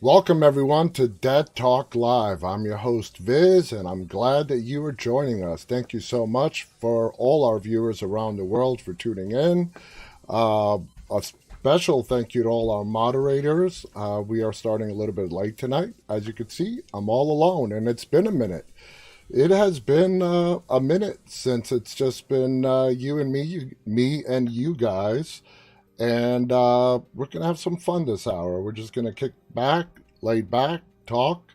Welcome, everyone, to Dead Talk Live. I'm your host, Viz, and I'm glad that you are joining us. Thank you so much for all our viewers around the world for tuning in. A special thank you to all our moderators. We are starting a little bit late tonight. As you can see, I'm all alone, and it's been a minute. It has been a minute since it's just been you and me and you guys. And we're going to have some fun this hour. We're just going to kick back, laid back, talk.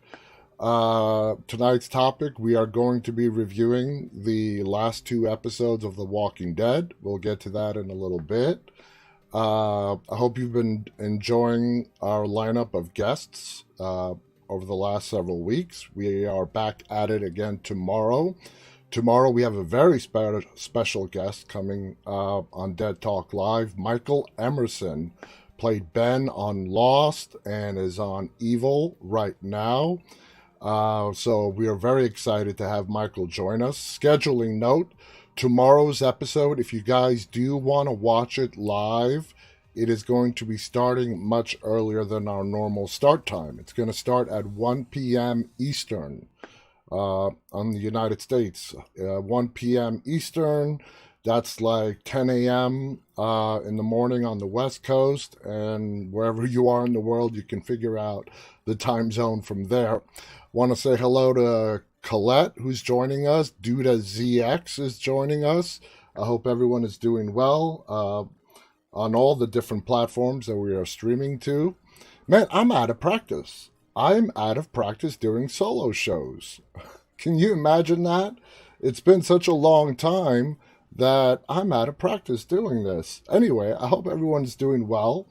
Tonight's topic, we are going to be reviewing the last two episodes of The Walking Dead. We'll get to that in a little bit. I hope you've been enjoying our lineup of guests over the last several weeks. We are back at it again tomorrow. Tomorrow we have a very special guest coming on Dead Talk Live. Michael Emerson played Ben on Lost and is on Evil right now. So we are very excited to have Michael join us. Scheduling note, tomorrow's episode, if you guys do want to watch it live, it is going to be starting much earlier than our normal start time. It's going to start at 1 p.m. Eastern. On the United States, 1 p.m. Eastern. That's like 10 a.m. In the morning on the West Coast, and wherever you are in the world, you can figure out the time zone from there. Want to say hello to Colette, who's joining us. Duda ZX is joining us. I hope everyone is doing well on all the different platforms that we are streaming to. Man, I'm out of practice. I'm out of practice doing solo shows. Can you imagine that? It's been such a long time that I'm out of practice doing this. Anyway, I hope everyone's doing well.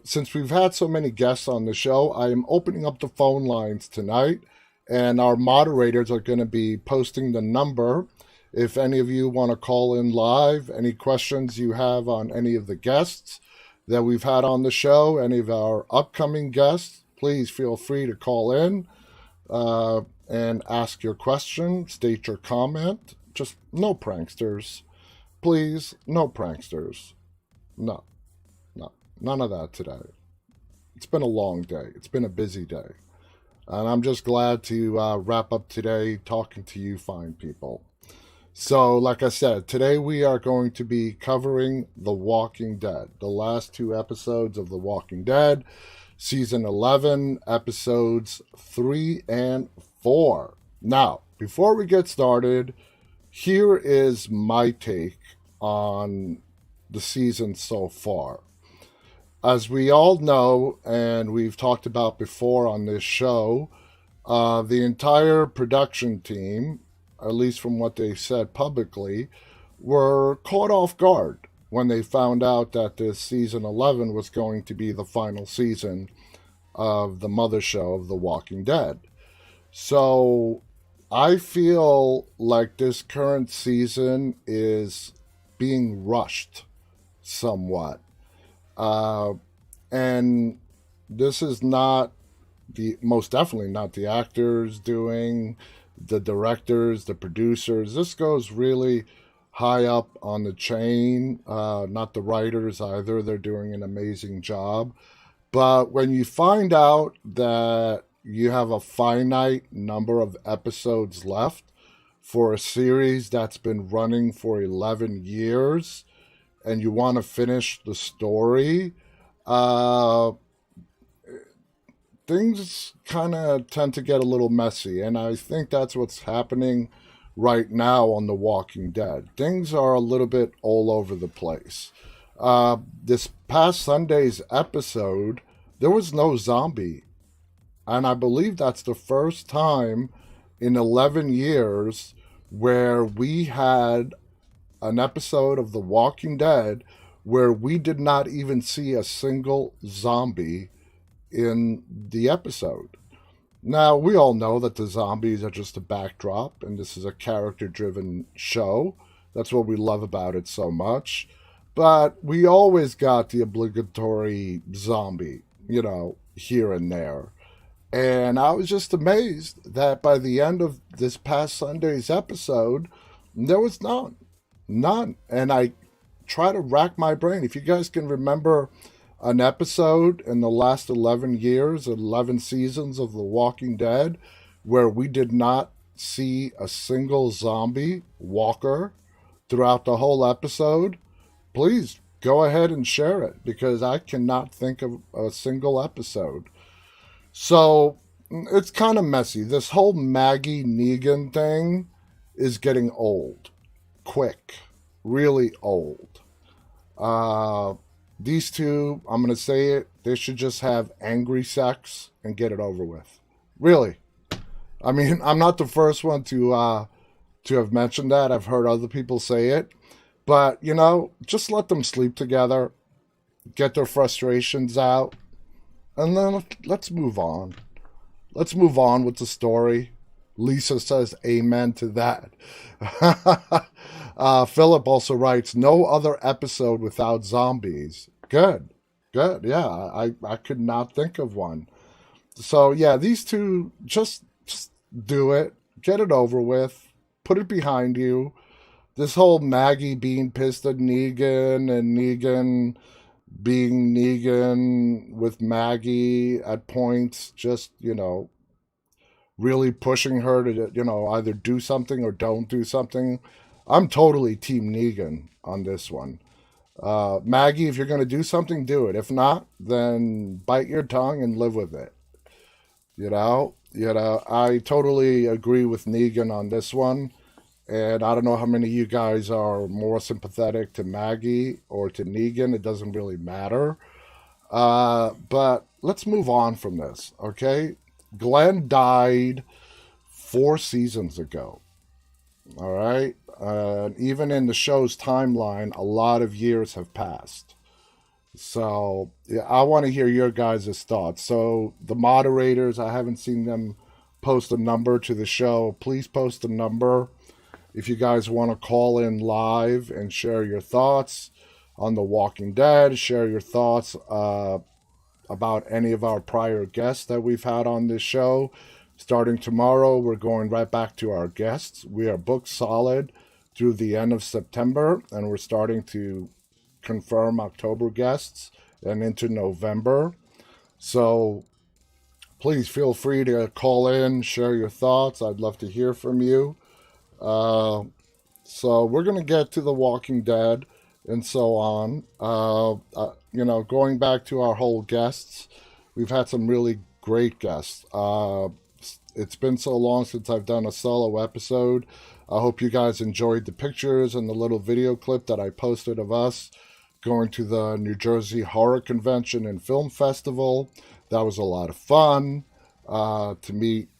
Since we've had so many guests on the show, I am opening up the phone lines tonight, and our moderators are going to be posting the number. If any of you want to call in live, any questions you have on any of the guests that we've had on the show, any of our upcoming guests, please feel free to call in and ask your question, state your comment. Just no pranksters. Please, no pranksters. No, none of that today. It's been a long day. It's been a busy day. And I'm just glad to wrap up today talking to you fine people. So, like I said, today we are going to be covering The Walking Dead, the last two episodes of The Walking Dead. Season 11, episodes 3 and 4. Now, before we get started, here is my take on the season so far. As we all know, and we've talked about before on this show, the entire production team, at least from what they said publicly, were caught off guard when they found out that this season 11 was going to be the final season of the mother show of The Walking Dead. So I feel like this current season is being rushed somewhat. And this is not most definitely not the actors doing, the directors, the producers. This goes really high up on the chain, not the writers either. They're doing an amazing job. But when you find out that you have a finite number of episodes left for a series that's been running for 11 years and you want to finish the story, things kind of tend to get a little messy. And I think that's what's happening right now on The Walking Dead. Things are a little bit all over the place. This past Sunday's episode, there was no zombie. And I believe that's the first time in 11 years where we had an episode of The Walking Dead where we did not even see a single zombie in the episode. Now, we all know that the zombies are just a backdrop, and this is a character-driven show. That's what we love about it so much. But we always got the obligatory zombie, here and there. And I was just amazed that by the end of this past Sunday's episode, there was none. None. And I try to rack my brain. If you guys can remember an episode in the last 11 years, 11 seasons of The Walking Dead, where we did not see a single zombie walker throughout the whole episode, please go ahead and share it because I cannot think of a single episode. So it's kind of messy. This whole Maggie Negan thing is getting old, quick, really old. Uh, these two, I'm going to say it, they should just have angry sex and get it over with. Really. I mean, I'm not the first one to have mentioned that. I've heard other people say it. But, just let them sleep together, get their frustrations out, and then let's move on. Let's move on with the story. Lisa says amen to that. Philip also writes, no other episode without zombies. Good. Good. Yeah, I could not think of one. So, yeah, these two, just do it. Get it over with. Put it behind you. This whole Maggie being pissed at Negan and Negan being Negan with Maggie at points, just, really pushing her to, either do something or don't do something. I'm totally Team Negan on this one. Maggie, if you're going to do something, do it. If not, then bite your tongue and live with it. I totally agree with Negan on this one. And I don't know how many of you guys are more sympathetic to Maggie or to Negan. It doesn't really matter. But let's move on from this, okay? Glenn died 4 seasons ago. All right? Even in the show's timeline, a lot of years have passed. So, yeah, I want to hear your guys' thoughts. So, the moderators, I haven't seen them post a number to the show. Please post a number if you guys want to call in live and share your thoughts on The Walking Dead, share your thoughts about any of our prior guests that we've had on this show. Starting tomorrow, we're going right back to our guests. We are booked solid through the end of September, and we're starting to confirm October guests and into November. So please feel free to call in, share your thoughts. I'd love to hear from you. So we're going to get to The Walking Dead and so on. Going back to our whole guests, we've had some really great guests. It's been so long since I've done a solo episode. I hope you guys enjoyed the pictures and the little video clip that I posted of us going to the New Jersey Horror Convention and Film Festival. That was a lot of fun to meet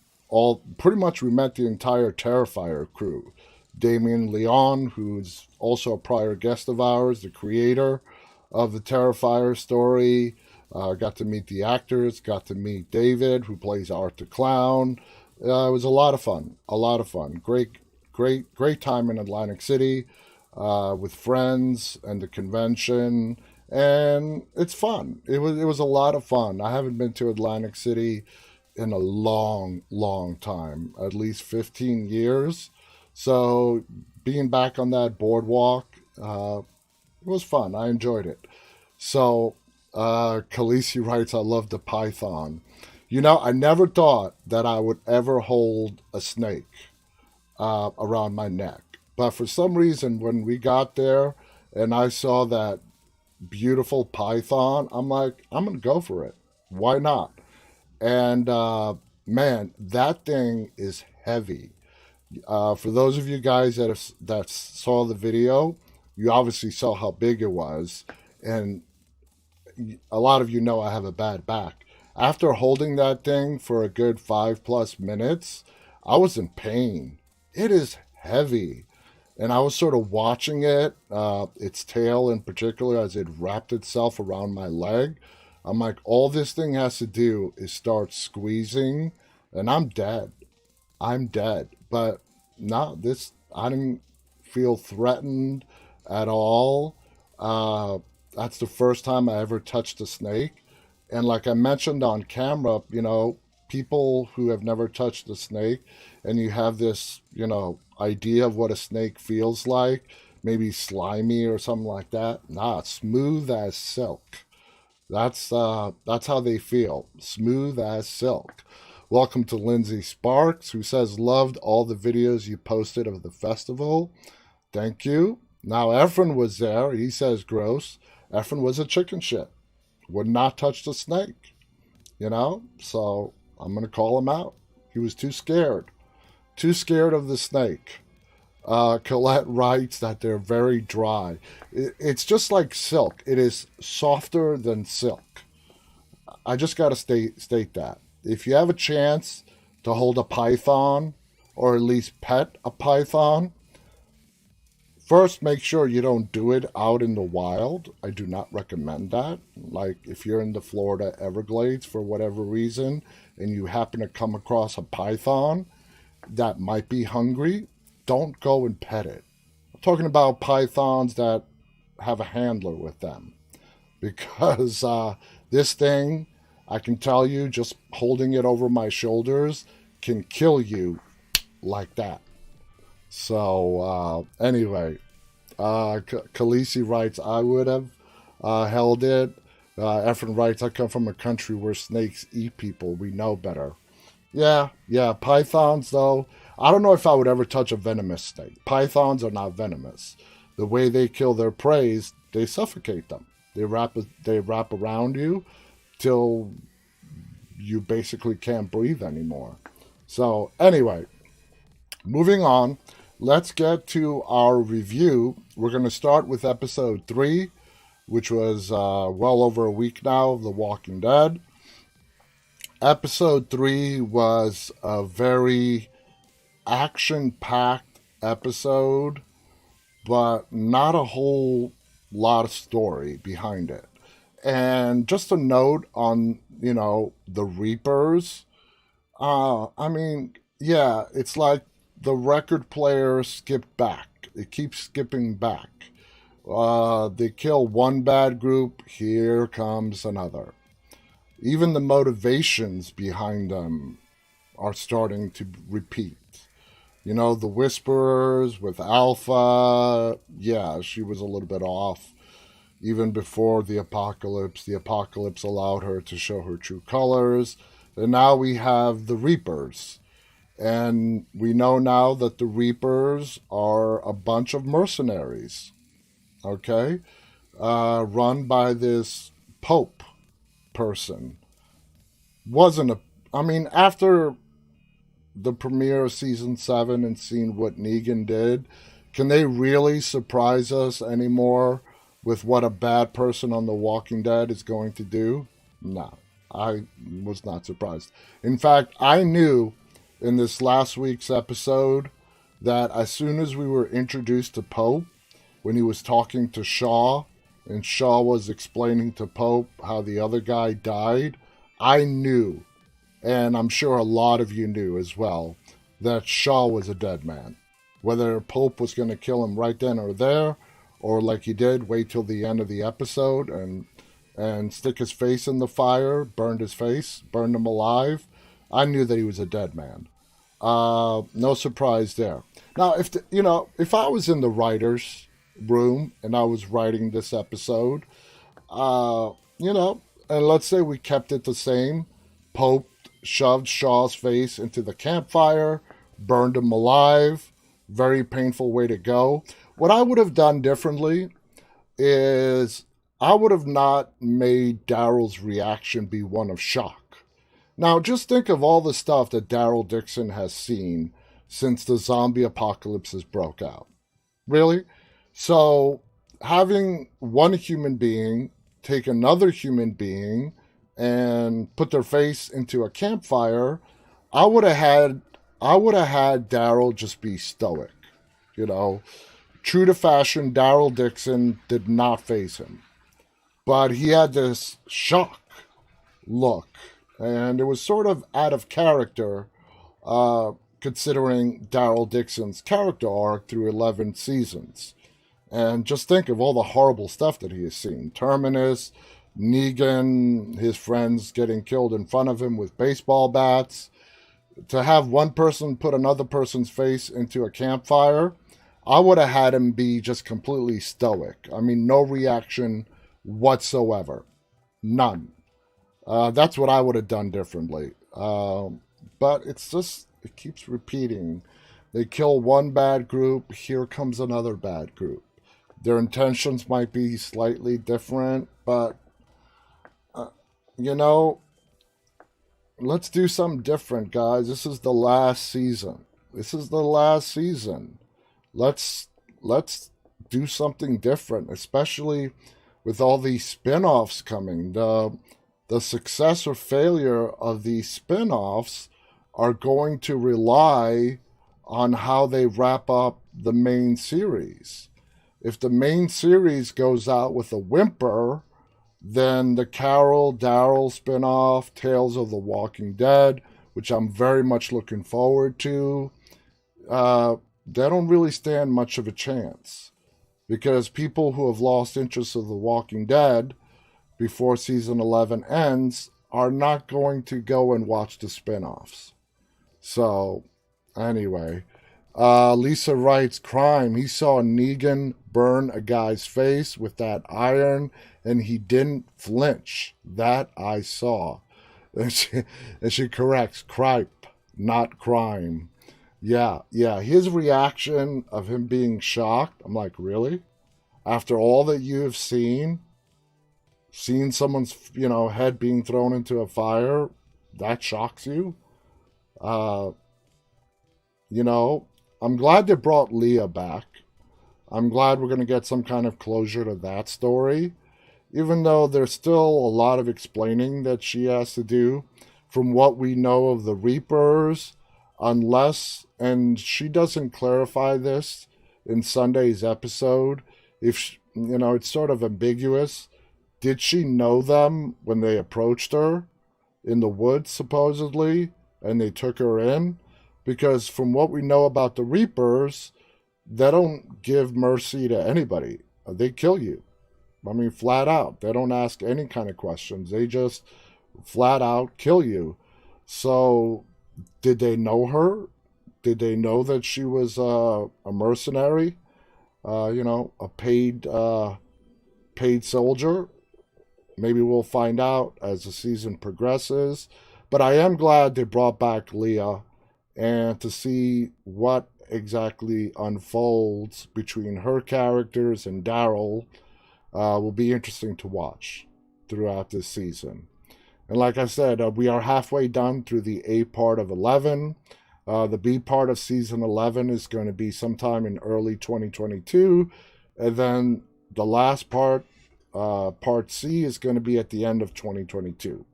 pretty much we met the entire Terrifier crew. Damien Leon, who's also a prior guest of ours, the creator of the Terrifier story. Got to meet the actors, got to meet David, who plays Art the Clown. It was a lot of fun, Great time in Atlantic City with friends and the convention. And it's fun. It was a lot of fun. I haven't been to Atlantic City in a long time, at least 15 years. So being back on that boardwalk, it was fun. I enjoyed it. So Khaleesi writes, I love the python. I never thought that I would ever hold a snake around my neck. But for some reason, when we got there and I saw that beautiful python, I'm like, I'm going to go for it. Why not? And man, that thing is heavy. For those of you guys that saw the video, you obviously saw how big it was. And a lot of you know I have a bad back. After holding that thing for a good 5+ minutes, I was in pain. It is heavy. And I was sort of watching it, its tail in particular, as it wrapped itself around my leg. I'm like, all this thing has to do is start squeezing, and I'm dead. I'm dead. But no, I didn't feel threatened at all. That's the first time I ever touched a snake. And like I mentioned on camera, people who have never touched a snake, and you have this, idea of what a snake feels like, maybe slimy or something like that. Nah, it's smooth as silk. That's how they feel. Smooth as silk. Welcome to Lindsay Sparks, who says loved all the videos you posted of the festival. Thank you. Now Efrain was there. He says gross. Efrain was a chicken shit. Would not touch the snake. So I'm gonna call him out. He was too scared. Too scared of the snake. Colette writes that they're very dry. It's just like silk. It is softer than silk. I just got to state that. If you have a chance to hold a python, or at least pet a python, first make sure you don't do it out in the wild. I do not recommend that. Like if you're in the Florida Everglades for whatever reason and you happen to come across a python that might be hungry, don't go and pet it. I'm talking about pythons that have a handler with them. Because this thing, I can tell you, just holding it over my shoulders can kill you like that. So, anyway, Khaleesi writes, I would have held it. Efrain writes, I come from a country where snakes eat people. We know better. Yeah, pythons, though. I don't know if I would ever touch a venomous snake. Pythons are not venomous. The way they kill their prey is they suffocate them. They wrap around you till you basically can't breathe anymore. So anyway, moving on, let's get to our review. We're going to start with episode 3, which was well over a week now of The Walking Dead. Episode 3 was a very action-packed episode, but not a whole lot of story behind it. And just a note on, the Reapers. It's like the record player skipped back. It keeps skipping back. They kill one bad group, here comes another. Even the motivations behind them are starting to repeat. The Whisperers with Alpha, she was a little bit off. Even before the apocalypse allowed her to show her true colors. And now we have the Reapers. And we know now that the Reapers are a bunch of mercenaries. Okay? Run by this Pope person. After the premiere of season 7 and seeing what Negan did, can they really surprise us anymore with what a bad person on The Walking Dead is going to do? No, I was not surprised. In fact, I knew in this last week's episode that as soon as we were introduced to Pope, when he was talking to Shaw, and Shaw was explaining to Pope how the other guy died, I knew, and I'm sure a lot of you knew as well, that Shaw was a dead man. Whether Pope was going to kill him right then or there, or like he did, wait till the end of the episode and stick his face in the fire, burned his face, burned him alive, I knew that he was a dead man. No surprise there. Now, if I was in the writer's room and I was writing this episode, and let's say we kept it the same, Pope shoved Shaw's face into the campfire, burned him alive, very painful way to go. What I would have done differently is I would have not made Daryl's reaction be one of shock. Now, just think of all the stuff that Daryl Dixon has seen since the zombie apocalypses broke out. Really? So, having one human being take another human being and put their face into a campfire, I would have had Daryl just be stoic. True to fashion, Daryl Dixon did not face him. But he had this shock look. And it was sort of out of character, considering Daryl Dixon's character arc through 11 seasons. And just think of all the horrible stuff that he has seen. Terminus, Negan, his friends getting killed in front of him with baseball bats. To have one person put another person's face into a campfire, I would have had him be just completely stoic. No reaction whatsoever. None. That's what I would have done differently. But it's just, it keeps repeating. They kill one bad group, here comes another bad group. Their intentions might be slightly different, but, uh, you know, let's do something different, guys. This is the last season. This is the last season. Let's let's do something different, especially with all these spin-offs coming. The success or failure of these spin-offs are going to rely on how they wrap up the main series. If the main series goes out with a whimper, then the Carol Daryl spinoff, Tales of the Walking Dead, which I'm very much looking forward to, they don't really stand much of a chance because people who have lost interest of The Walking Dead before season 11 ends are not going to go and watch the spinoffs. So, anyway, Lisa writes, crime. He saw Negan burn a guy's face with that iron and he didn't flinch. That I saw. And she corrects, cripe, not crime. Yeah. His reaction of him being shocked, I'm like, really? After all that you have seen someone's, head being thrown into a fire, that shocks you? Uh, I'm glad they brought Leah back. I'm glad we're going to get some kind of closure to that story, even though there's still a lot of explaining that she has to do from what we know of the Reapers, unless, and she doesn't clarify this in Sunday's episode, if, it's sort of ambiguous. Did she know them when they approached her in the woods, supposedly, and they took her in? Because from what we know about the Reapers, they don't give mercy to anybody. They kill you. I mean, flat out. They don't ask any kind of questions. They just flat out kill you. So, did they know her? Did they know that she was a mercenary? A paid soldier? Maybe we'll find out as the season progresses. But I am glad they brought back Leah, and to see what exactly unfolds between her characters and Daryl will be interesting to watch throughout this season. And like I said, we are halfway done through the A part of 11. The B part of season 11 is going to be sometime in early 2022. And then the last part, part C, is going to be at the end of 2022.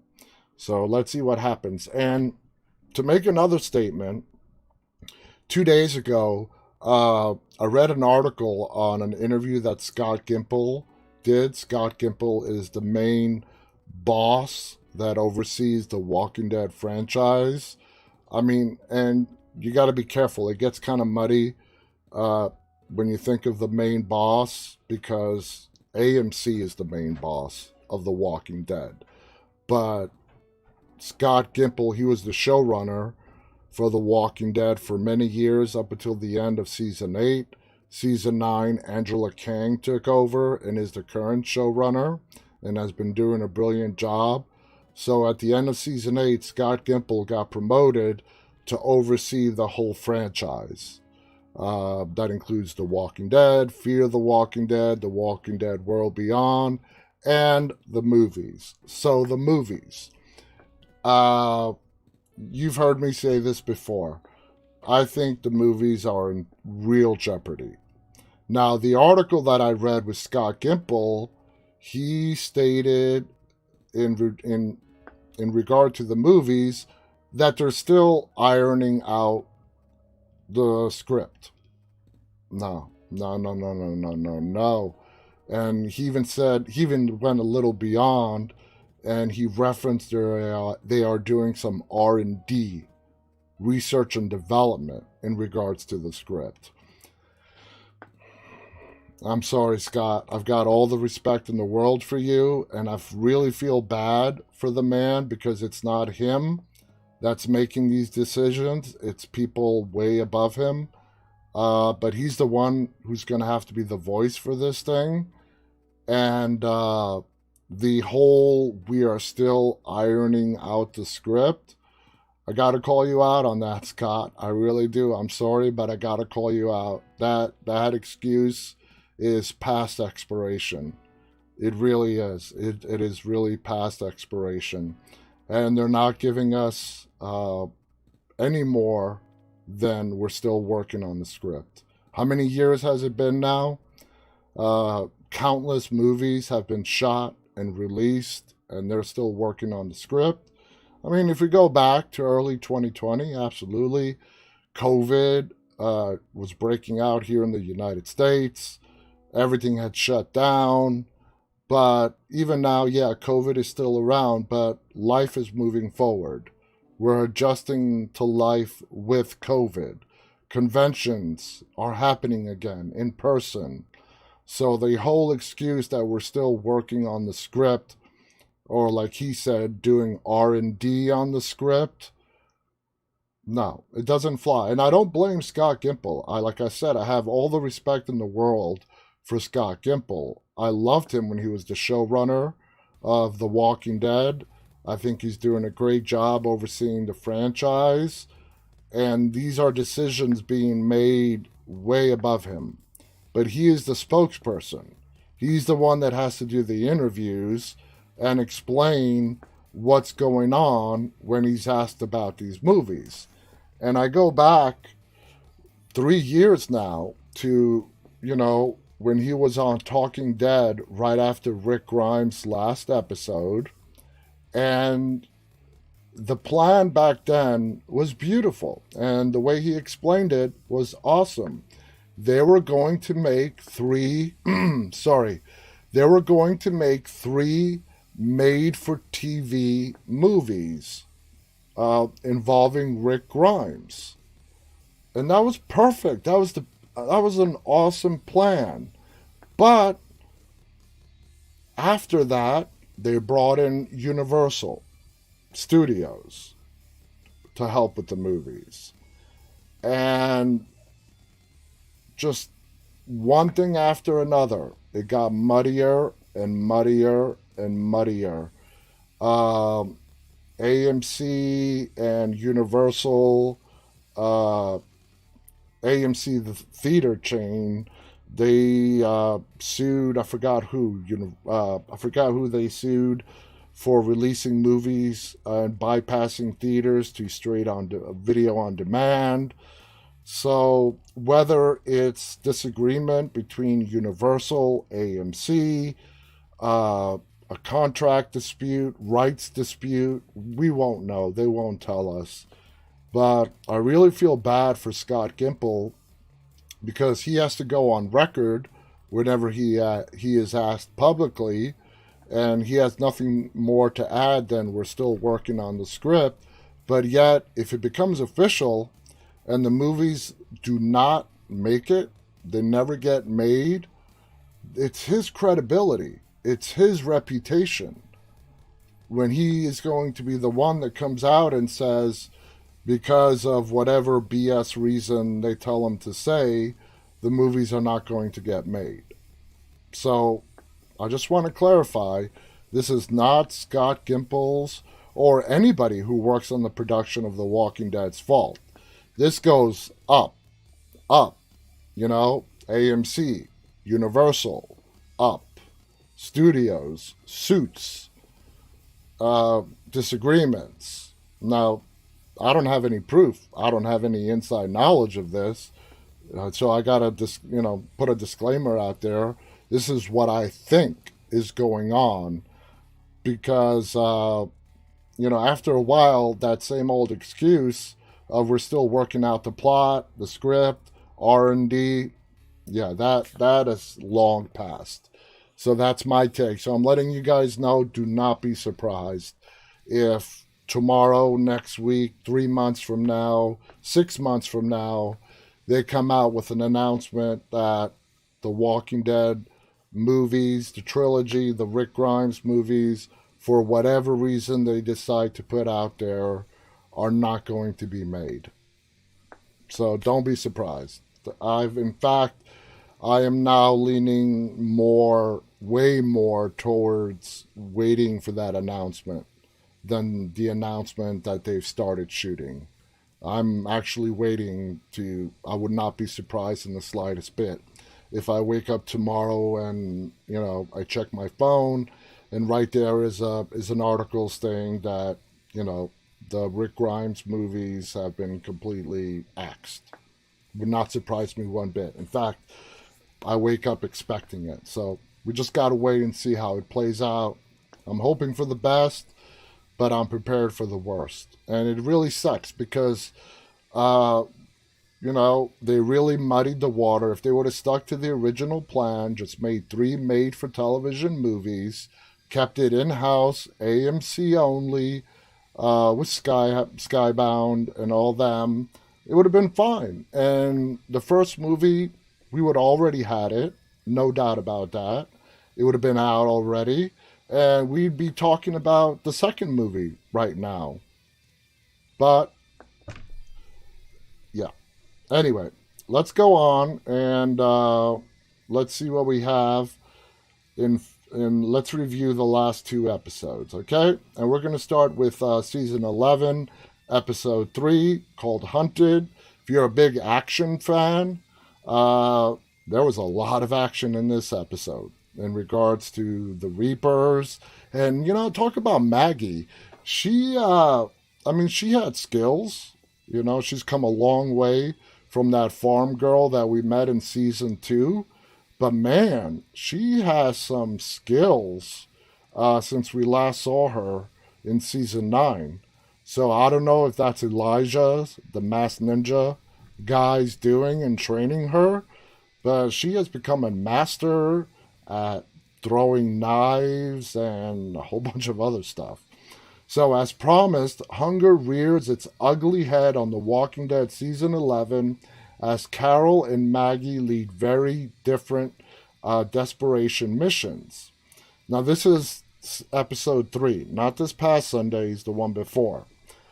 So let's see what happens. And to make another statement, 2 days ago, I read an article on an interview that Scott Gimple did. Scott Gimple is the main boss that oversees the Walking Dead franchise. I mean, and you got to be careful. It gets kind of muddy when you think of the main boss, because AMC is the main boss of the Walking Dead. But Scott Gimple, he was the showrunner for The Walking Dead for many years up until the end of season 8. Season 9, Angela Kang took over and is the current showrunner and has been doing a brilliant job. So at the end of season 8, Scott Gimple got promoted to oversee the whole franchise. That includes The Walking Dead, Fear the Walking Dead World Beyond, and the movies. So the movies. You've heard me say this before. I think the movies are in real jeopardy. Now, the article that I read with Scott Gimple, he stated in regard to the movies that they're still ironing out the script. No. And he even went a little beyond, and he referenced they are doing some R&D, research and development, in regards to the script. I'm sorry, Scott. I've got all the respect in the world for you, and I really feel bad for the man, because it's not him that's making these decisions. It's people way above him. But he's the one who's going to have to be the voice for this thing. And the whole we are still ironing out the script, I gotta call you out on that, Scott. I really do. I'm sorry, but I gotta call you out. That excuse is past expiration. It really is. It is really past expiration. And they're not giving us any more than we're still working on the script. How many years has it been now? Countless movies have been shot and released, and they're still working on the script. I mean, if we go back to early 2020, absolutely. COVID was breaking out here in the United States. Everything had shut down. But even now, yeah, COVID is still around, but life is moving forward. We're adjusting to life with COVID. Conventions are happening again in person. So the whole excuse that we're still working on the script, or like he said, doing R&D on the script, no, it doesn't fly. And I don't blame Scott Gimple. Like I said, I have all the respect in the world for Scott Gimple. I loved him when he was the showrunner of The Walking Dead. I think he's doing a great job overseeing the franchise. And these are decisions being made way above him. But he is the spokesperson. He's the one that has to do the interviews and explain what's going on when he's asked about these movies. And I go back 3 years now to, when he was on Talking Dead right after Rick Grimes' last episode. And the plan back then was beautiful. And the way he explained it was awesome. They were going to make three made-for-TV movies involving Rick Grimes. And that was perfect. That was an awesome plan. But after that, they brought in Universal Studios to help with the movies. And just one thing after another, it got muddier and muddier and muddier. AMC and Universal, AMC, the theater chain, they sued. I forgot who they sued for releasing movies and bypassing theaters to straight on video on demand. So whether it's disagreement between Universal, AMC, a contract dispute, rights dispute, we won't know. They won't tell us. But I really feel bad for Scott Gimple because he has to go on record whenever he is asked publicly, and he has nothing more to add than we're still working on the script. But yet, if it becomes official and the movies do not make it, they never get made, it's his credibility, it's his reputation. When he is going to be the one that comes out and says, because of whatever BS reason they tell him to say, the movies are not going to get made. So I just want to clarify, this is not Scott Gimple's or anybody who works on the production of The Walking Dead's fault. This goes up, AMC, Universal, up, studios, suits, disagreements. Now, I don't have any proof. I don't have any inside knowledge of this. So I got to, put a disclaimer out there. This is what I think is going on because, after a while, that same old excuse of we're still working out the plot, the script, R&D, yeah, that is long past. So that's my take. So I'm letting you guys know, do not be surprised if tomorrow, next week, 3 months from now, 6 months from now, they come out with an announcement that the Walking Dead movies, the trilogy, the Rick Grimes movies, for whatever reason they decide to put out there, are not going to be made. So don't be surprised. I am now leaning more way more towards waiting for that announcement than the announcement that they've started shooting. I'm actually waiting to, I would not be surprised in the slightest bit if I wake up tomorrow and, I check my phone and right there is an article saying that, you know, the Rick Grimes movies have been completely axed. Would not surprise me one bit. In fact, I wake up expecting it. So we just got to wait and see how it plays out. I'm hoping for the best, but I'm prepared for the worst. And it really sucks because, uh, they really muddied the water. If they would have stuck to the original plan, just made three made for television movies, kept it in house, AMC only, with Skybound and all them, it would have been fine. And the first movie, we would already had it, no doubt about that. It would have been out already, and we'd be talking about the second movie right now. But yeah. Anyway, let's go on and let's see what we have in and let's review the last two episodes, okay? And we're going to start with season 11, episode 3, called Hunted. If you're a big action fan, there was a lot of action in this episode in regards to the Reapers. And, talk about Maggie. She had skills. She's come a long way from that farm girl that we met in season 2. But man, she has some skills since we last saw her in season 9. So I don't know if that's Elijah, the masked ninja guy's doing and training her, but she has become a master at throwing knives and a whole bunch of other stuff. So as promised, hunger rears its ugly head on The Walking Dead season 11 as Carol and Maggie lead very different desperation missions. Now this is episode 3, not this past Sunday's, the one before.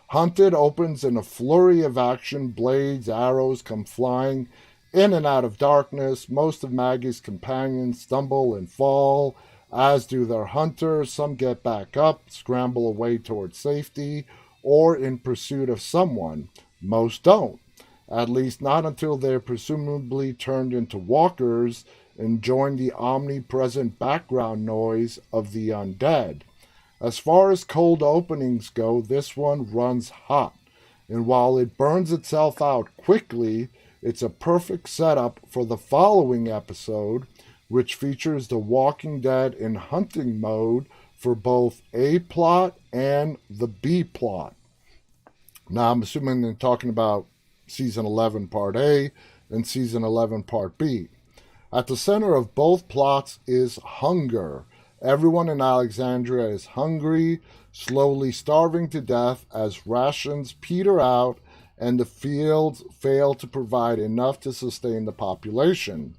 Hunted opens in a flurry of action. Blades, arrows come flying in and out of darkness. Most of Maggie's companions stumble and fall, as do their hunters. Some get back up, scramble away towards safety, or in pursuit of someone. Most don't. At least not until they're presumably turned into walkers and join the omnipresent background noise of the undead. As far as cold openings go, this one runs hot. And while it burns itself out quickly, it's a perfect setup for the following episode, which features The Walking Dead in hunting mode for both A plot and the B plot. Now, I'm assuming they're talking about season 11 part A and season 11 part B. At the center of both plots is hunger. Everyone in Alexandria is hungry, slowly starving to death as rations peter out and the fields fail to provide enough to sustain the population.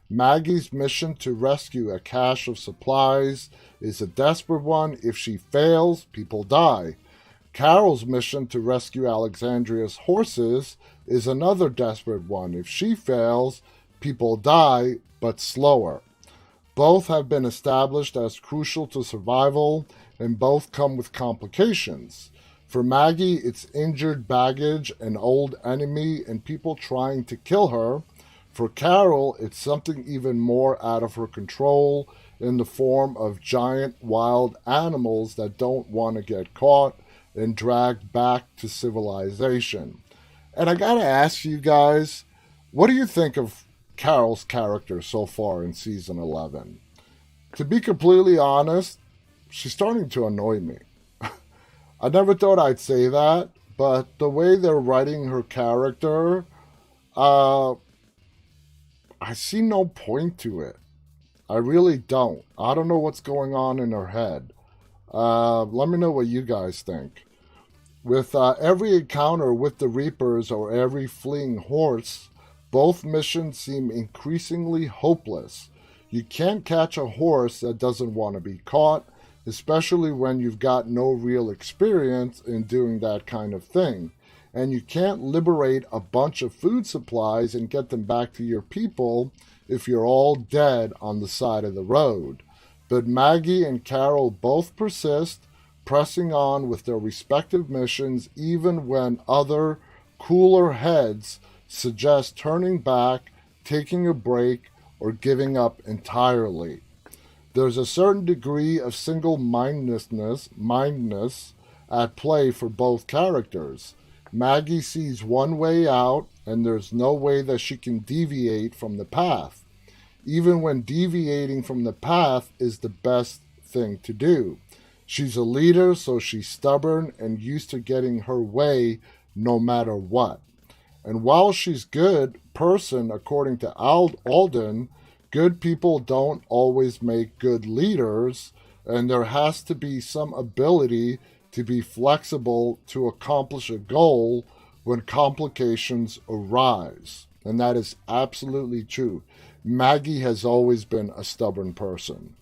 Maggie's mission to rescue a cache of supplies is a desperate one. If she fails, people die. Carol's mission to rescue Alexandria's horses is another desperate one. If she fails, people die, but slower. Both have been established as crucial to survival, and both come with complications. For Maggie, it's injured baggage, an old enemy, and people trying to kill her. For Carol, it's something even more out of her control in the form of giant wild animals that don't want to get caught and dragged back to civilization. And I gotta ask you guys, what do you think of Carol's character so far in season 11? To be completely honest, she's starting to annoy me. I never thought I'd say that, but the way they're writing her character, I see no point to it. I really don't. I don't know what's going on in her head. Let me know what you guys think. With every encounter with the Reapers or every fleeing horse, both missions seem increasingly hopeless. You can't catch a horse that doesn't want to be caught, especially when you've got no real experience in doing that kind of thing. And you can't liberate a bunch of food supplies and get them back to your people if you're all dead on the side of the road. But Maggie and Carol both persist, pressing on with their respective missions even when other, cooler heads suggest turning back, taking a break, or giving up entirely. There's a certain degree of single-mindedness at play for both characters. Maggie sees one way out, and there's no way that she can deviate from the path, even when deviating from the path is the best thing to do. She's a leader, so she's stubborn and used to getting her way no matter what. And while she's good person, according to Alden, good people don't always make good leaders, and there has to be some ability to be flexible to accomplish a goal when complications arise. And that is absolutely true. Maggie has always been a stubborn person.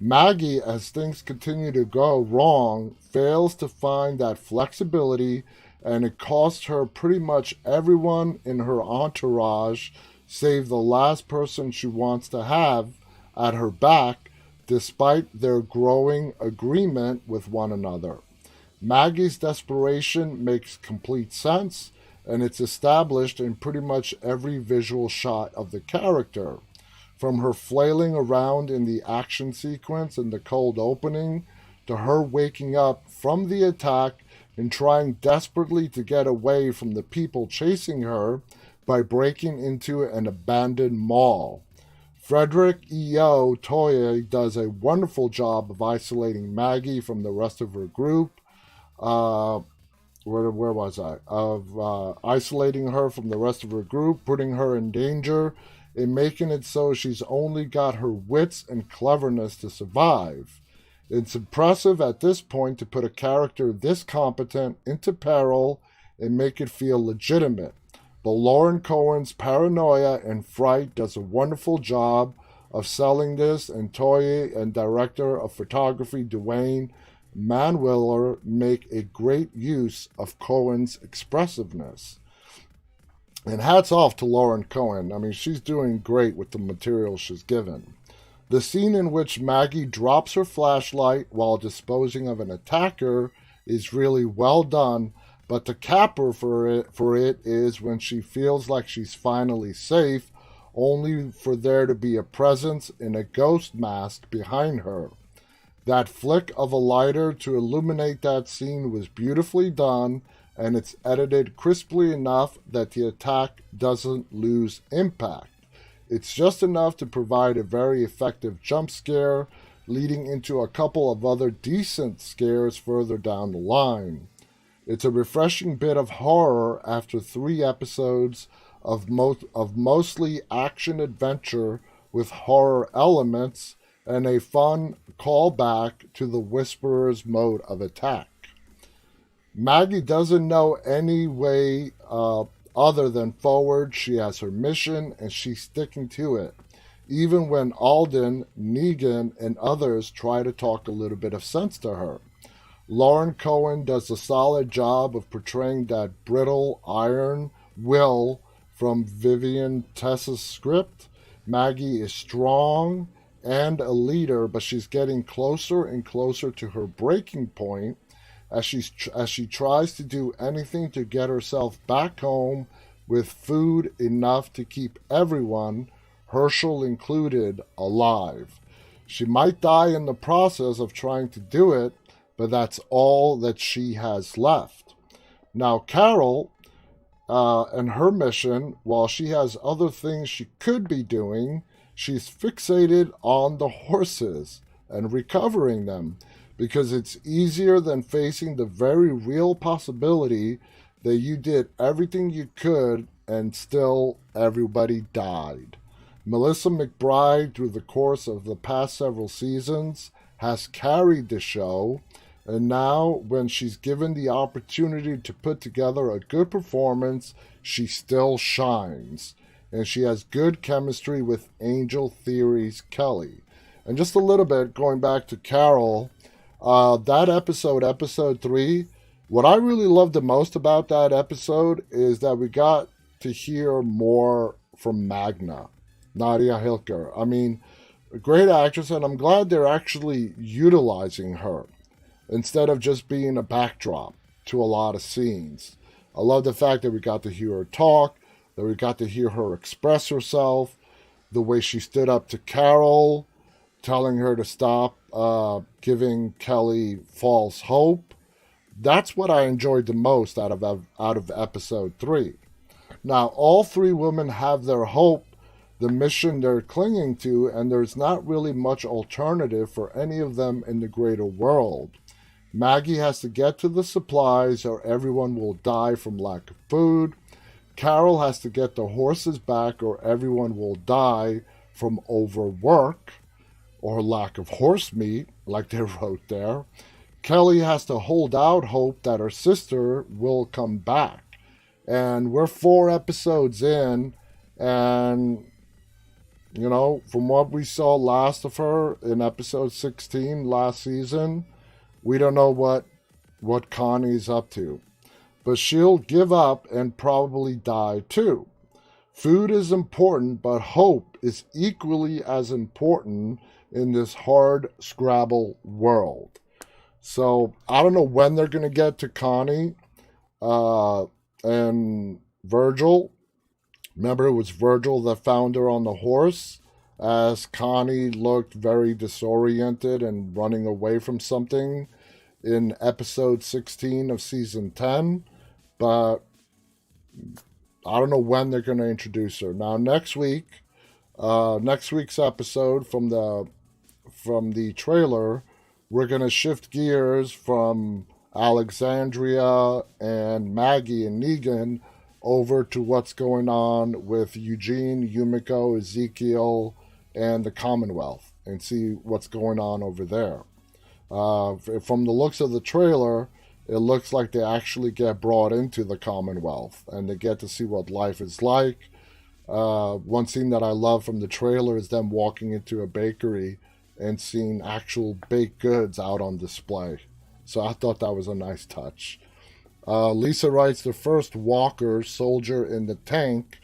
Maggie, as things continue to go wrong, fails to find that flexibility, and it costs her pretty much everyone in her entourage, save the last person she wants to have at her back, despite their growing agreement with one another. Maggie's desperation makes complete sense, and it's established in pretty much every visual shot of the character. From her flailing around in the action sequence in the cold opening, to her waking up from the attack and trying desperately to get away from the people chasing her by breaking into an abandoned mall. Frederick E.O. Toye does a wonderful job of isolating Maggie from the rest of her group. Where was I? Of isolating her from the rest of her group, putting her in danger, and making it so she's only got her wits and cleverness to survive. It's impressive at this point to put a character this competent into peril and make it feel legitimate. But Lauren Cohen's paranoia and fright does a wonderful job of selling this, and Toye and director of photography Dwayne Manwiller make a great use of Cohen's expressiveness. And hats off to Lauren Cohen. I mean, she's doing great with the material she's given. The scene in which Maggie drops her flashlight while disposing of an attacker is really well done, but the capper for it is when she feels like she's finally safe, only for there to be a presence in a ghost mask behind her. That flick of a lighter to illuminate that scene was beautifully done, and it's edited crisply enough that the attack doesn't lose impact. It's just enough to provide a very effective jump scare, leading into a couple of other decent scares further down the line. It's a refreshing bit of horror after 3 episodes of mostly action-adventure with horror elements, and a fun callback to the Whisperer's mode of attack. Maggie doesn't know any way other than forward. She has her mission, and she's sticking to it, even when Alden, Negan, and others try to talk a little bit of sense to her. Lauren Cohen does a solid job of portraying that brittle iron will from Vivian Tess's script. Maggie is strong and a leader, but she's getting closer and closer to her breaking point as she tries to do anything to get herself back home with food enough to keep everyone, Herschel included, alive. She might die in the process of trying to do it, but that's all that she has left. Now, Carol and her mission, while she has other things she could be doing, she's fixated on the horses and recovering them, because it's easier than facing the very real possibility that you did everything you could and still everybody died. Melissa McBride, through the course of the past several seasons, has carried the show, and now when she's given the opportunity to put together a good performance, she still shines. And she has good chemistry with Angel Theory's Kelly. And just a little bit, going back to Carol, that episode 3, what I really loved the most about that episode is that we got to hear more from Magna, Nadia Hilker. I mean, A great actress, and I'm glad they're actually utilizing her instead of just being a backdrop to a lot of scenes. I love the fact that we got to hear her talk, that we got to hear her express herself, the way she stood up to Carol, telling her to stop giving Kelly false hope. That's what I enjoyed the most out of episode 3. Now, all 3 women have their hope, the mission they're clinging to, and there's not really much alternative for any of them in the greater world. Maggie has to get to the supplies or everyone will die from lack of food. Carol has to get the horses back or everyone will die from overwork or lack of horse meat, like they wrote there. Kelly has to hold out hope that her sister will come back. And we're 4 episodes in, and, you know, from what we saw last of her in episode 16 last season, we don't know what Connie's up to. But she'll give up and probably die too. Food is important, but hope is equally as important in this hard Scrabble world. So I don't know when they're going to get to Connie and Virgil. Remember, it was Virgil that found her on the horse as Connie looked very disoriented and running away from something in episode 16 of season 10. But I don't know when they're going to introduce her. Now, next week's episode from the trailer, we're going to shift gears from Alexandria and Maggie and Negan over to what's going on with Eugene, Yumiko, Ezekiel, and the Commonwealth, and see what's going on over there. From the looks of the trailer, it looks like they actually get brought into the Commonwealth, and they get to see what life is like. One scene that I love from the trailer is them walking into a bakery and seeing actual baked goods out on display. So I thought that was a nice touch. Lisa writes, the first Walker soldier in the tank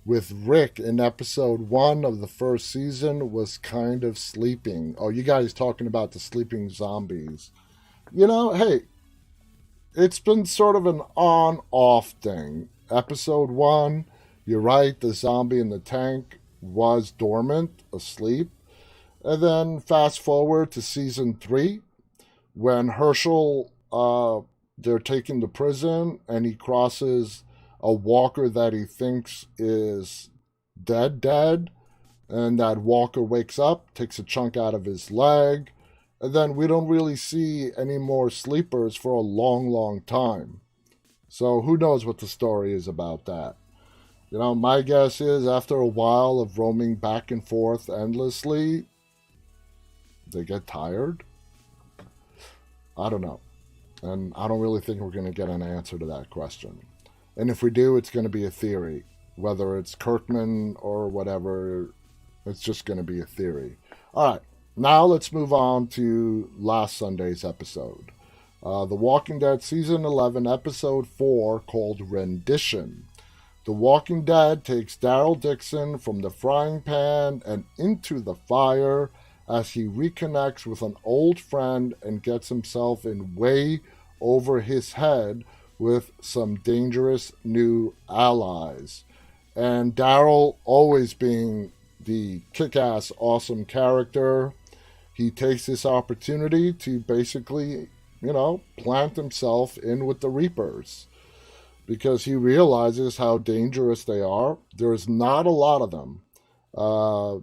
with Rick in episode 1 of the first season was kind of sleeping. Oh, you guys talking about the sleeping zombies. You know, hey, it's been sort of an on-off thing. Episode 1, you're right, the zombie in the tank was dormant, asleep. And then fast forward to season 3, when Herschel, they're taken to prison, and he crosses a walker that he thinks is dead, and that walker wakes up, takes a chunk out of his leg, and then we don't really see any more sleepers for a long time. So who knows what the story is about that. You know, my guess is after a while of roaming back and forth endlessly, they get tired. I don't know. And I don't really think we're going to get an answer to that question. And if we do, it's going to be a theory. Whether it's Kirkman or whatever, it's just going to be a theory. All right, now let's move on to last Sunday's episode. The Walking Dead Season 11, Episode 4, called Rendition. The Walking Dead takes Daryl Dixon from the frying pan and into the fire as he reconnects with an old friend and gets himself in way over his head with some dangerous new allies. And Daryl, always being the kick-ass awesome character, he takes this opportunity to basically, you know, plant himself in with the Reapers, because he realizes how dangerous they are. There's not a lot of them.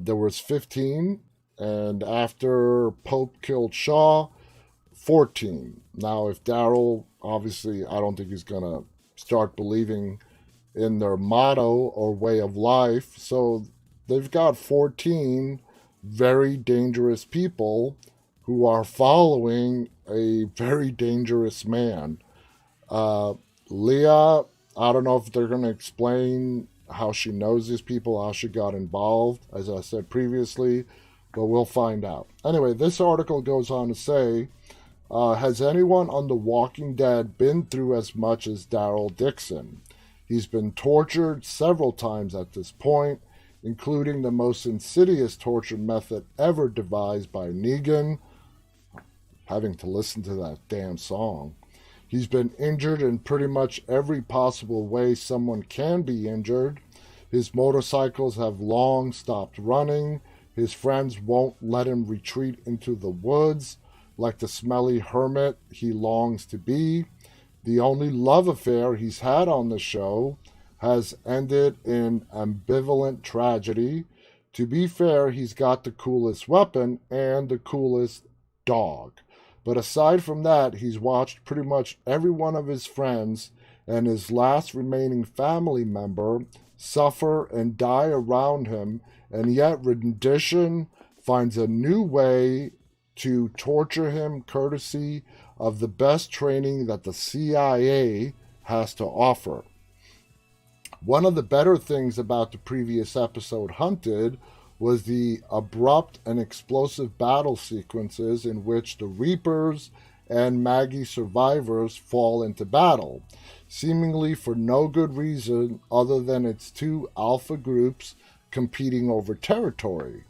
There was 15, and after Pope killed Shaw, 14. Now, if Daryl, obviously, I don't think he's going to start believing in their motto or way of life. So they've got 14 very dangerous people who are following a very dangerous man. Leah, I don't know if they're going to explain how she knows these people, how she got involved, as I said previously, but we'll find out. Anyway, this article goes on to say, has anyone on The Walking Dead been through as much as Daryl Dixon? He's been tortured several times at this point. including the most insidious torture method ever devised by Negan, having to listen to that damn song. He's been injured in pretty much every possible way someone can be injured. His motorcycles have long stopped running. His friends won't let him retreat into the woods like the smelly hermit he longs to be. The only love affair he's had on the show has ended in ambivalent tragedy. To be fair, he's got the coolest weapon and the coolest dog. But aside from that, he's watched pretty much every one of his friends and his last remaining family member suffer and die around him, and yet rendition finds a new way to torture him courtesy of the best training that the CIA has to offer. One of the better things about the previous episode, Hunted, was the abrupt and explosive battle sequences in which the Reapers and Maggie survivors fall into battle, seemingly for no good reason other than it's two alpha groups competing over territory.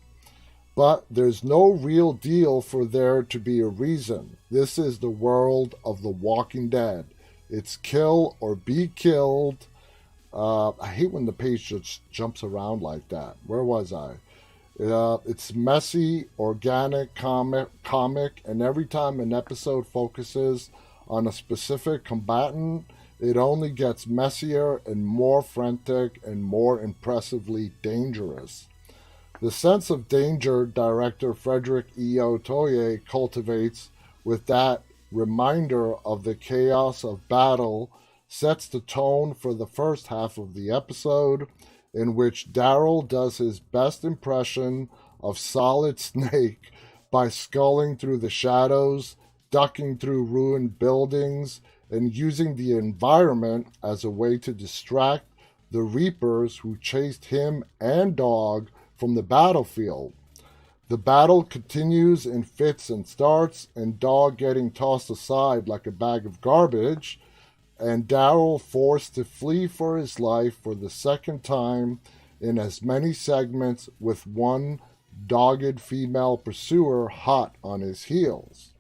But there's no real deal for there to be a reason. This is the world of The Walking Dead. It's kill or be killed. I hate when the page just jumps around like that. Where was I? It's messy, organic comic, and every time an episode focuses on a specific combatant, it only gets messier and more frantic and more impressively dangerous. The sense of danger director Frederick E. Otoye cultivates with that reminder of the chaos of battle sets the tone for the first half of the episode, in which Daryl does his best impression of Solid Snake by sculling through the shadows, ducking through ruined buildings, and using the environment as a way to distract the Reapers who chased him and Dog from the battlefield. The battle continues in fits and starts, and Dog getting tossed aside like a bag of garbage, and Daryl forced to flee for his life for the second time in as many segments, with one dogged female pursuer hot on his heels.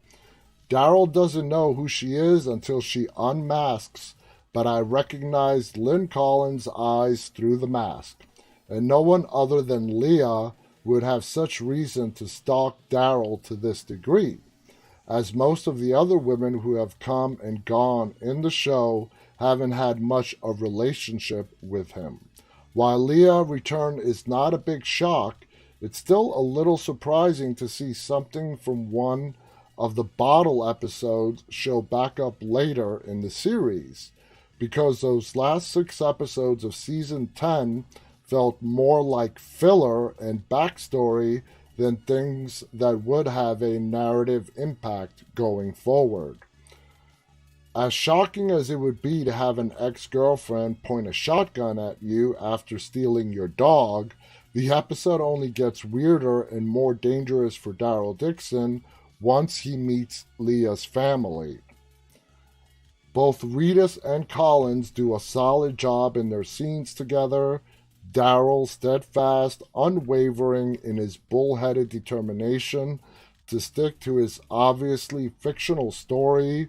Daryl doesn't know who she is until she unmasks, but I recognized Lynn Collins' eyes through the mask, and no one other than Leah would have such reason to stalk Daryl to this degree, as most of the other women who have come and gone in the show haven't had much of a relationship with him. While Leah's return is not a big shock, it's still a little surprising to see something from one of the bottle episodes show back up later in the series, because those last 6 episodes of season 10 felt more like filler and backstory than things that would have a narrative impact going forward. As shocking as it would be to have an ex-girlfriend point a shotgun at you after stealing your dog, the episode only gets weirder and more dangerous for Daryl Dixon once he meets Leah's family. Both Reedus and Collins do a solid job in their scenes together. Daryl steadfast, unwavering in his bullheaded determination to stick to his obviously fictional story.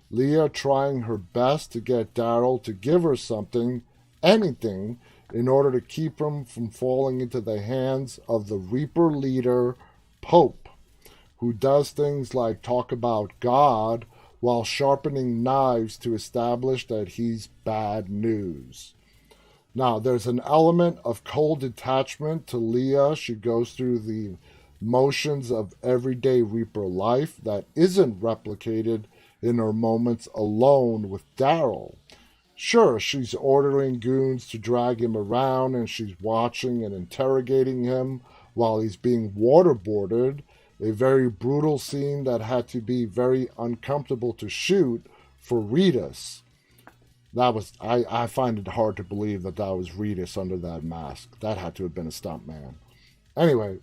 Leah trying her best to get Daryl to give her something, anything, in order to keep him from falling into the hands of the Reaper leader, Pope, who does things like talk about God while sharpening knives to establish that he's bad news. Now, there's an element of cold detachment to Leah. She goes through the motions of everyday Reaper life that isn't replicated in her moments alone with Daryl. Sure, she's ordering goons to drag him around, and she's watching and interrogating him while he's being waterboarded, a very brutal scene that had to be very uncomfortable to shoot for Reedus. I find it hard to believe that was Reedus under that mask. That had to have been a stuntman. Anyway,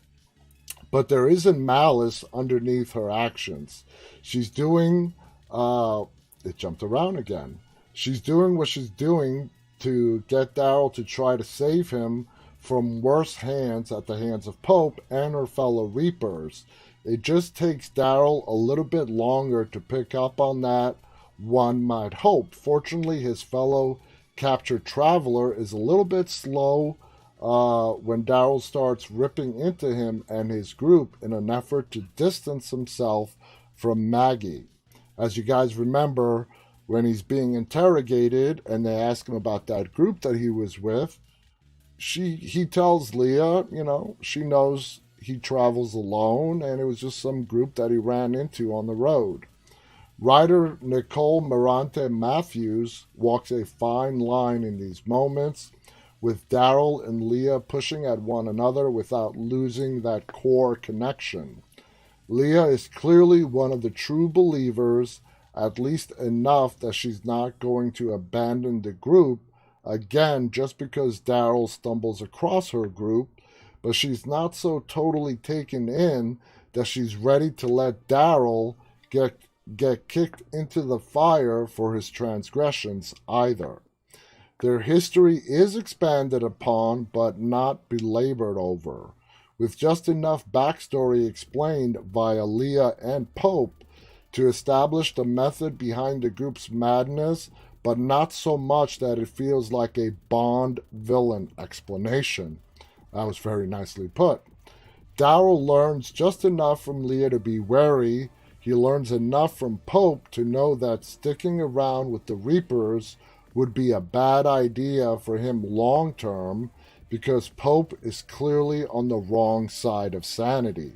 but there isn't malice underneath her actions. She's doing, it jumped around again. She's doing what she's doing to get Daryl to try to save him from worse hands at the hands of Pope and her fellow Reapers. It just takes Daryl a little bit longer to pick up on that, one might hope. Fortunately, his fellow captured traveler is a little bit slow when Daryl starts ripping into him and his group in an effort to distance himself from Maggie. As you guys remember, when he's being interrogated and they ask him about that group that he was with, he tells Leah, she knows he travels alone and it was just some group that he ran into on the road. Writer Nicole Morante Matthews walks a fine line in these moments, with Daryl and Leah pushing at one another without losing that core connection. Leah is clearly one of the true believers, at least enough that she's not going to abandon the group, again, just because Daryl stumbles across her group, but she's not so totally taken in that she's ready to let Daryl get kicked into the fire for his transgressions either. Their history is expanded upon, but not belabored over, with just enough backstory explained via Leah and Pope to establish the method behind the group's madness, but not so much that it feels like a Bond villain explanation. That was very nicely put. Daryl learns just enough from Leah to be wary. He learns enough from Pope to know that sticking around with the Reapers would be a bad idea for him long term, because Pope is clearly on the wrong side of sanity.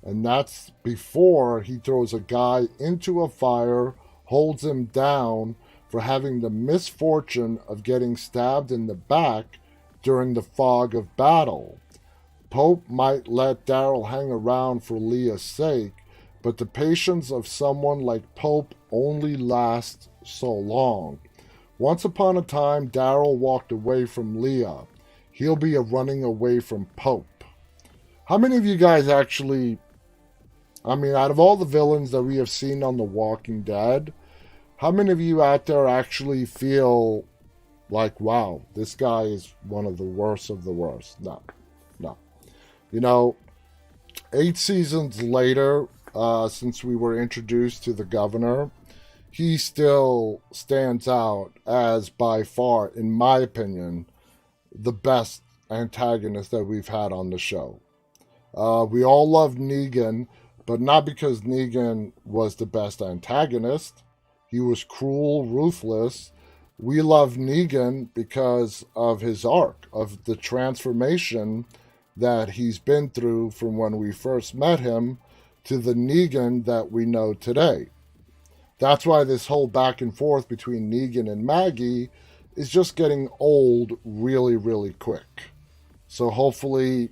And that's before he throws a guy into a fire, holds him down for having the misfortune of getting stabbed in the back during the fog of battle. Pope might let Daryl hang around for Leah's sake, but the patience of someone like Pope only lasts so long. Once upon a time, Daryl walked away from Leah. He'll be running away from Pope. How many of you guys actually, out of all the villains that we have seen on The Walking Dead, how many of you out there actually feel like, wow, this guy is one of the worst of the worst? No. 8 seasons later, since we were introduced to the governor, he still stands out as by far, in my opinion, the best antagonist that we've had on the show. We all love Negan, but not because Negan was the best antagonist. He was cruel, ruthless. We love Negan because of his arc, of the transformation that he's been through from when we first met him to the Negan that we know today. That's why this whole back and forth between Negan and Maggie is just getting old really, really quick. So hopefully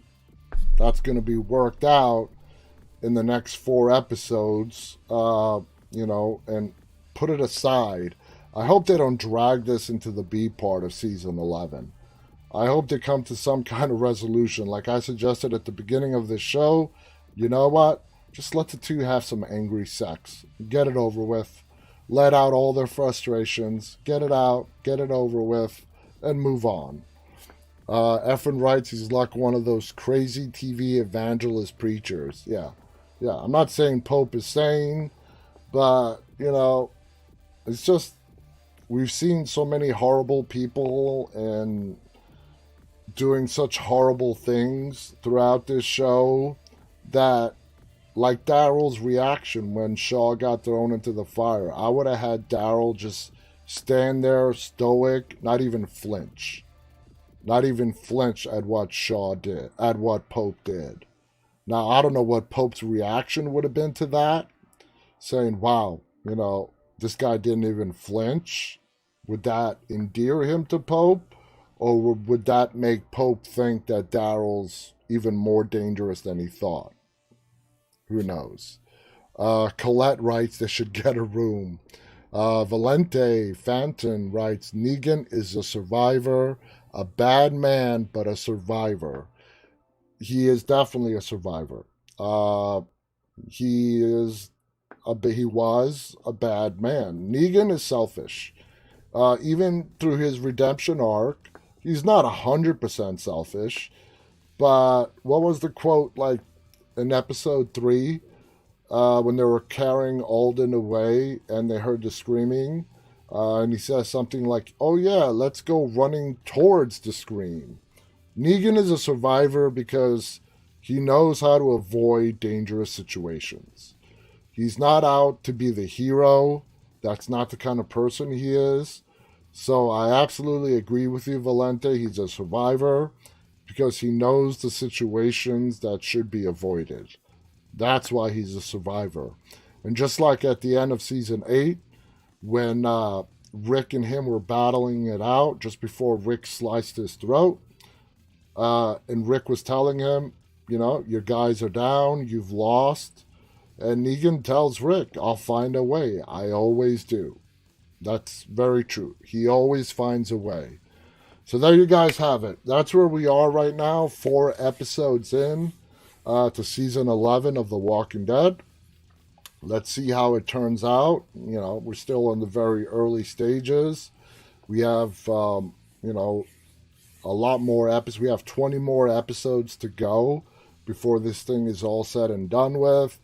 that's going to be worked out in the next 4 episodes, and put it aside. I hope they don't drag this into the B part of season 11. I hope they come to some kind of resolution. Like I suggested at the beginning of this show, you know what? Just let the two have some angry sex. Get it over with. Let out all their frustrations. Get it out. Get it over with. And move on. Efrain writes he's like one of those crazy TV evangelist preachers. Yeah. I'm not saying Pope is sane, but, it's just we've seen so many horrible people and doing such horrible things throughout this show that, like Daryl's reaction when Shaw got thrown into the fire, I would have had Daryl just stand there stoic, not even flinch at what Shaw did, at what Pope did. Now, I don't know what Pope's reaction would have been to that, saying, wow, this guy didn't even flinch. Would that endear him to Pope? Or would that make Pope think that Daryl's even more dangerous than he thought? Who knows? Colette writes they should get a room. Valente Fanton writes Negan is a survivor, a bad man, but a survivor. He is definitely a survivor. He was a bad man. Negan is selfish. Even through his redemption arc, he's not 100% selfish. But what was the quote like in episode 3 when they were carrying Alden away and they heard the screaming? And he says something like, "Oh, yeah, let's go running towards the scream." Negan is a survivor because he knows how to avoid dangerous situations. He's not out to be the hero. That's not the kind of person he is. So I absolutely agree with you, Valente. He's a survivor because he knows the situations that should be avoided. That's why he's a survivor. And just like at the end of season 8, when Rick and him were battling it out just before Rick sliced his throat, and Rick was telling him, your guys are down, you've lost. And Negan tells Rick, "I'll find a way. I always do." That's very true. He always finds a way. So there you guys have it. That's where we are right now, 4 episodes in to season 11 of The Walking Dead. Let's see how it turns out. We're still in the very early stages. We have, a lot more episodes. We have 20 more episodes to go before this thing is all said and done with.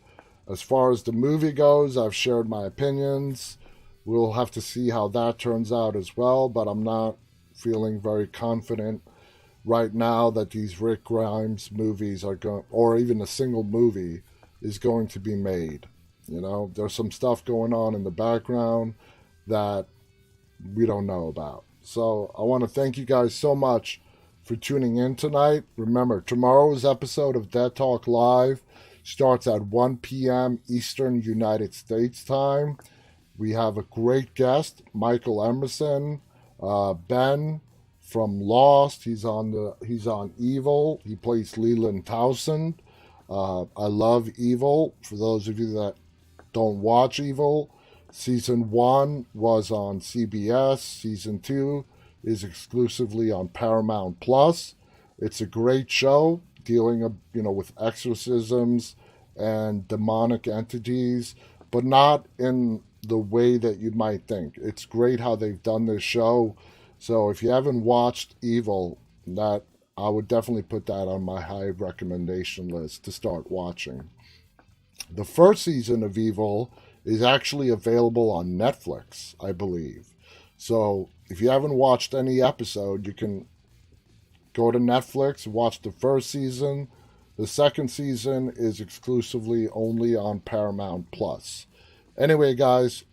As far as the movie goes, I've shared my opinions. We'll have to see how that turns out as well, but I'm not feeling very confident right now that these Rick Grimes movies are going, or even a single movie is going to be made. There's some stuff going on in the background that we don't know about. So I want to thank you guys so much for tuning in tonight. Remember, tomorrow's episode of Dead Talk Live starts at 1 p.m. Eastern United States time. We have a great guest, Michael Emerson, Ben from Lost. He's on Evil. He plays Leland Townsend. I love Evil. For those of you that don't watch Evil, season 1 was on CBS. Season 2 is exclusively on Paramount Plus. It's a great show dealing, with exorcisms and demonic entities, but not in the way that you might think. It's great how they've done this show. So if you haven't watched Evil, that I would definitely put that on my high recommendation list to start watching. The first season of Evil is actually available on Netflix, I believe. So if you haven't watched any episode, you can go to Netflix, watch the first season. The second season is exclusively only on Paramount Plus. Anyway, guys,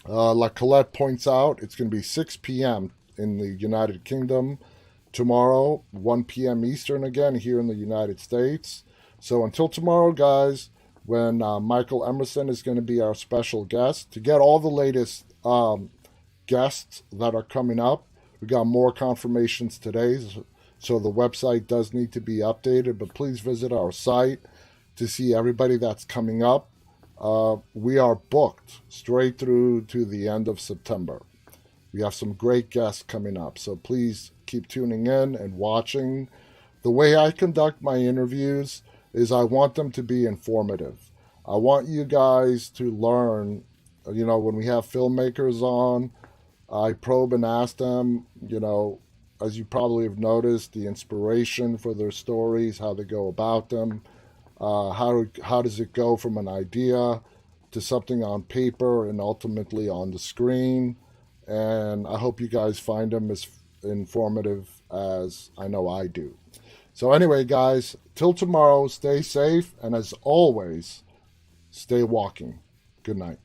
like Colette points out, it's going to be 6 p.m. in the United Kingdom tomorrow, 1 p.m. Eastern again here in the United States. So until tomorrow, guys, when Michael Emerson is going to be our special guest, to get all the latest guests that are coming up, we got more confirmations today, so the website does need to be updated, but please visit our site to see everybody that's coming up. We are booked straight through to the end of September. We have some great guests coming up, so please keep tuning in and watching. The way I conduct my interviews is I want them to be informative. I want you guys to learn, when we have filmmakers on, I probe and ask them, as you probably have noticed, the inspiration for their stories, how they go about them. How does it go from an idea to something on paper and ultimately on the screen? And I hope you guys find them as informative as I know I do. So anyway, guys, till tomorrow, stay safe. And as always, stay walking. Good night.